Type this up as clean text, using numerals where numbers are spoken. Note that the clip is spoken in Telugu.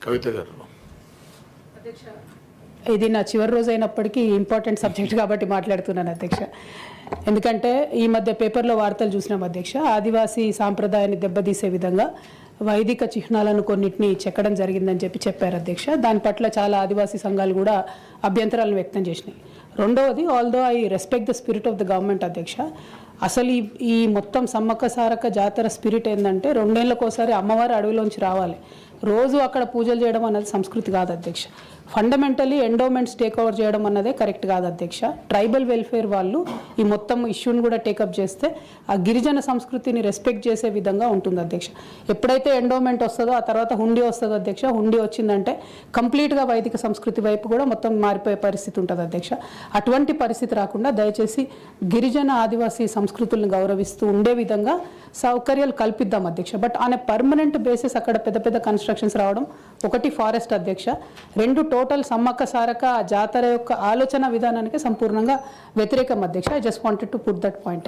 కవిత గారు. ఇది నా చివరి రోజు అయినప్పటికీ ఇంపార్టెంట్ సబ్జెక్ట్ కాబట్టి మాట్లాడుతున్నాను అధ్యక్ష. ఎందుకంటే ఈ మధ్య పేపర్లో వార్తలు చూసినాం అధ్యక్ష, ఆదివాసీ సాంప్రదాయాన్ని దెబ్బతీసే విధంగా వైదిక చిహ్నాలను కొన్నిటిని చెక్కడం జరిగిందని చెప్పారు అధ్యక్ష. దాని పట్ల చాలా ఆదివాసీ సంఘాలు కూడా అభ్యంతరాలను వ్యక్తం చేసినాయి. రెండవది, although I respect the spirit of the government అధ్యక్ష, అసలు ఈ మొత్తం సమ్మక్క సారక్క జాతర స్పిరిట్ ఏంటంటే 2 ఏళ్ళకోసారి అమ్మవారు అడవిలోంచి రావాలి, రోజు అక్కడ పూజలు చేయడం అన్నది సంస్కృతి కాదు అధ్యక్ష. ఫండమెంటలీ ఎండోమెంట్స్ టేక్ ఓవర్ చేయడం అన్నదే కరెక్ట్ కాదు అధ్యక్ష. ట్రైబల్ వెల్ఫేర్ వాళ్ళు ఈ మొత్తం ఇష్యూని కూడా టేకప్ చేస్తే ఆ గిరిజన సంస్కృతిని రెస్పెక్ట్ చేసే విధంగా ఉంటుంది అధ్యక్ష. ఎప్పుడైతే ఎండోమెంట్ వస్తుందో ఆ తర్వాత హుండీ వస్తుందో అధ్యక్ష, హుండీ వచ్చిందంటే కంప్లీట్గా వైదిక సంస్కృతి వైపు కూడా మొత్తం మారిపోయే పరిస్థితి ఉంటుంది అధ్యక్ష. అటువంటి పరిస్థితి రాకుండా దయచేసి గిరిజన ఆదివాసీ సంస్కృతులను గౌరవిస్తూ ఉండే విధంగా సౌకర్యాలు కల్పిద్దాం అధ్యక్ష. But on a permanent basis అక్కడ పెద్ద పెద్ద కన్స్ట్రక్షన్స్ రావడం, ఒకటి ఫారెస్ట్ అధ్యక్ష, 2 టోటల్ సమ్మక్క సారక్క జాతర యొక్క ఆలోచన విధానానికి సంపూర్ణంగా వ్యతిరేకం అధ్యక్ష. I just wanted to put that point.